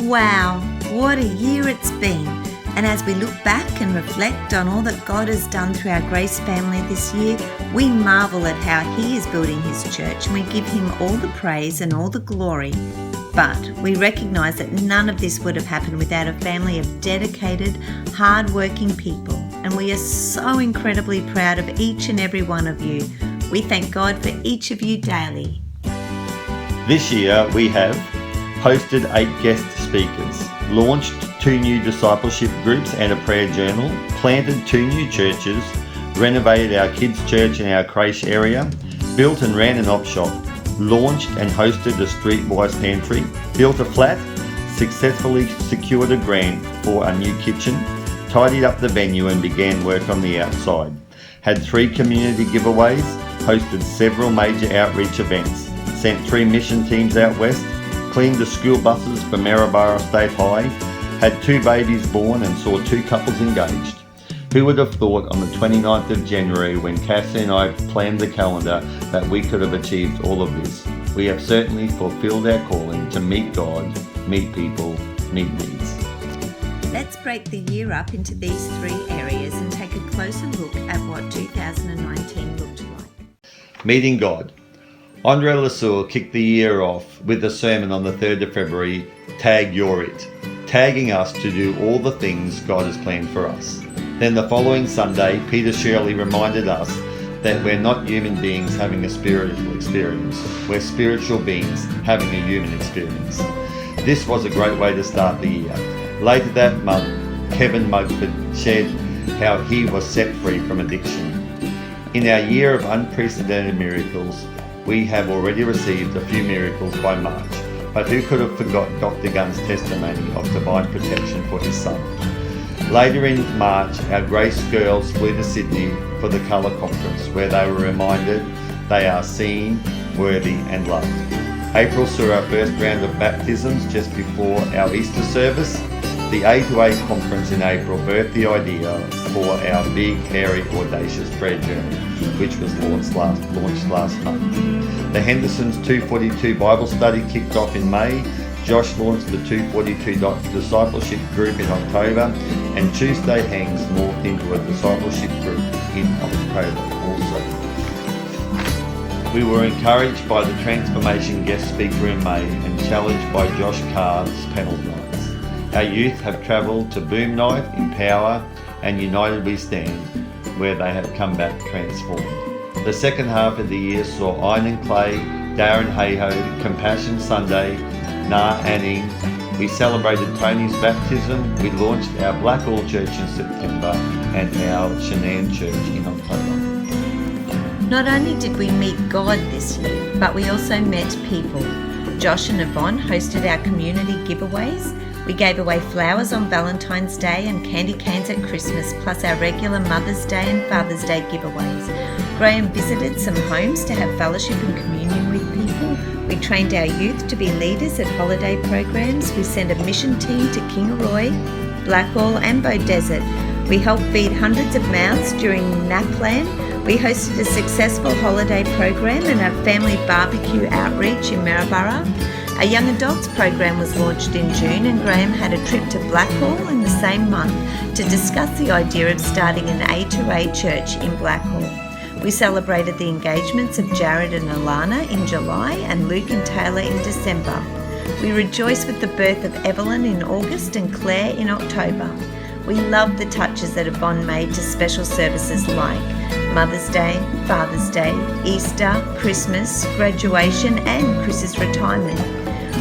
Wow, what a year it's been. And as we look back and reflect on all that God has done through our Grace family this year, we marvel at how He is building His church, and we give Him all the praise and all the glory. But we recognise that none of this would have happened without a family of dedicated, hard-working people. And we are so incredibly proud of each and every one of you. We thank God for each of you daily. This year we have hosted 8 guest speakers, launched 2 new discipleship groups and a prayer journal, planted 2 new churches, renovated our kids' church in our creche area, built and ran an op shop, launched and hosted a streetwise pantry, built a flat, successfully secured a grant for a new kitchen, tidied up the venue and began work on the outside, had 3 community giveaways, hosted several major outreach events, sent 3 mission teams out west, cleaned the school buses for Maryborough State High, had 2 babies born and saw 2 couples engaged. Who would have thought on the 29th of January, when Cassie and I planned the calendar, that we could have achieved all of this? We have certainly fulfilled our calling to meet God, meet people, meet needs. Let's break the year up into these 3 areas and take a closer look at what 2019 looked like. Meeting God. Andre Lassour kicked the year off with a sermon on the 3rd of February, Tag You're It, tagging us to do all the things God has planned for us. Then the following Sunday, Peter Shirley reminded us that we're not human beings having a spiritual experience, we're spiritual beings having a human experience. This was a great way to start the year. Later that month, Kevin Mugford shared how he was set free from addiction. In our year of unprecedented miracles, we have already received a few miracles by March, but who could have forgotten Dr. Gunn's testimony of divine protection for his son? Later in March, our Grace girls flew to Sydney for the Colour Conference, where they were reminded they are seen, worthy and loved. April saw our first round of baptisms just before our Easter service. The A to A conference in April birthed the idea for our big, hairy, audacious prayer journal, which was launched last month. The Hendersons 242 Bible study kicked off in May. Josh launched the 242 discipleship group in October, and Tuesday Hangs morphed into a discipleship group in October also. We were encouraged by the Transformation guest speaker in May and challenged by Josh Carr's panel nights. Our youth have travelled to Boom Night, Empower and United We Stand, where they have come back transformed. The second half of the year saw Iron and Clay, Darren Hayho, Compassion Sunday, Na Anning. We celebrated Tony's baptism. We launched our Blackall Church in September and our Shanann Church in October. Not only did we meet God this year, but we also met people. Josh and Yvonne hosted our community giveaways. We gave away flowers on Valentine's Day and candy canes at Christmas, plus our regular Mother's Day and Father's Day giveaways. Graham visited some homes to have fellowship and communion with people. We trained our youth to be leaders at holiday programs. We sent a mission team to Kingaroy, Blackall and Beaudesert. We helped feed hundreds of mouths during NAPLAN. We hosted a successful holiday program and a family barbecue outreach in Maryborough. A young adults program was launched in June, and Graham had a trip to Blackall in the same month to discuss the idea of starting an A to A church in Blackall. We celebrated the engagements of Jared and Alana in July and Luke and Taylor in December. We rejoiced with the birth of Evelyn in August and Claire in October. We loved the touches that Yvonne made to special services like Mother's Day, Father's Day, Easter, Christmas, graduation and Chris's retirement.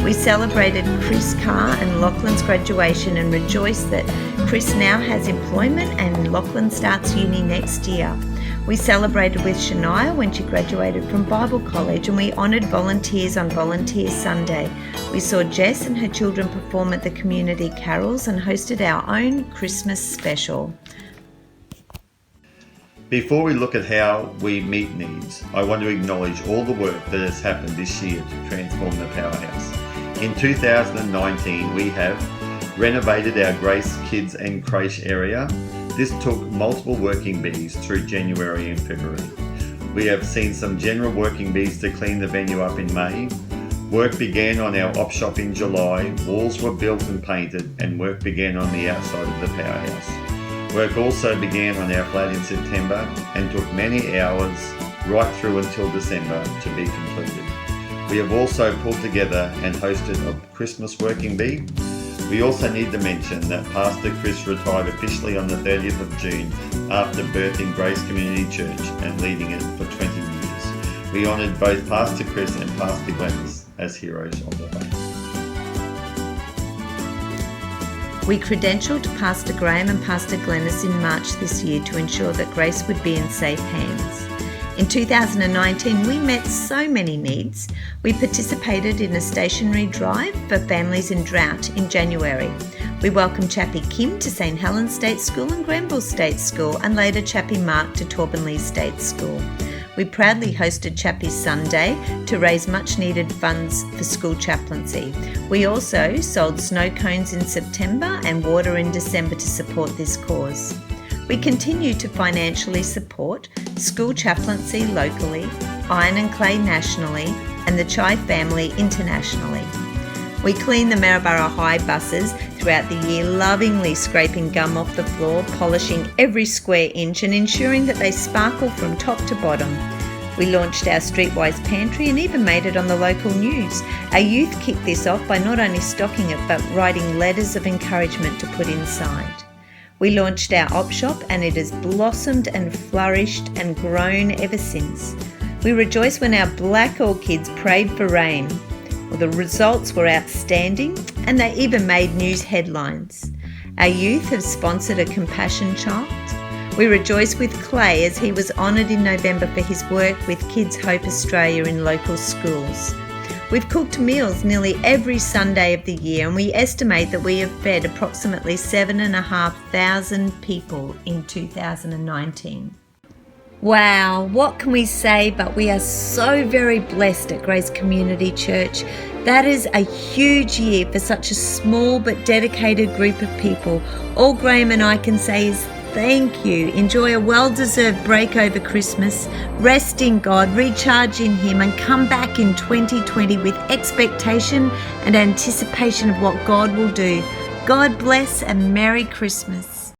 We celebrated Chris Carr and Lachlan's graduation and rejoiced that Chris now has employment and Lachlan starts uni next year. We celebrated with Shania when she graduated from Bible College, and we honoured volunteers on Volunteer Sunday. We saw Jess and her children perform at the community carols and hosted our own Christmas special. Before we look at how we meet needs, I want to acknowledge all the work that has happened this year to transform the Powerhouse. In 2019, we have renovated our Grace Kids and Creche area. This took multiple working bees through January and February. We have seen some general working bees to clean the venue up in May. Work began on our op shop in July, walls were built and painted, and work began on the outside of the powerhouse. Work also began on our flat in September and took many hours right through until December to be completed. We have also pulled together and hosted a Christmas working bee. We also need to mention that Pastor Chris retired officially on the 30th of June after birthing Grace Community Church and leading it for 20 years. We honoured both Pastor Chris and Pastor Glennis as heroes of the faith. We credentialed Pastor Graham and Pastor Glennis in March this year to ensure that Grace would be in safe hands. In 2019, we met so many needs. We participated in a stationery drive for families in drought in January. We welcomed Chappie Kim to St. Helens State School and Grenville State School, and later Chappie Mark to Torbanley State School. We proudly hosted Chappie Sunday to raise much needed funds for school chaplaincy. We also sold snow cones in September and water in December to support this cause. We continue to financially support school chaplaincy locally, Iron and Clay nationally, and the Chai family internationally. We clean the Maryborough High buses throughout the year, lovingly scraping gum off the floor, polishing every square inch and ensuring that they sparkle from top to bottom. We launched our Streetwise pantry and even made it on the local news. Our youth kicked this off by not only stocking it but writing letters of encouragement to put inside. We launched our op shop and it has blossomed and flourished and grown ever since. We rejoice when our black orchids prayed for rain. Well, the results were outstanding and they even made news headlines. Our youth have sponsored a compassion child. We rejoice with Clay as he was honoured in November for his work with Kids Hope Australia in local schools. We've cooked meals nearly every Sunday of the year, and we estimate that we have fed approximately 7,500 people in 2019. Wow, what can we say, but we are so very blessed at Grace Community Church. That is a huge year for such a small but dedicated group of people. All Graham and I can say is thank you. Enjoy a well-deserved break over Christmas. Rest in God, recharge in Him, and come back in 2020 with expectation and anticipation of what God will do. God bless and Merry Christmas.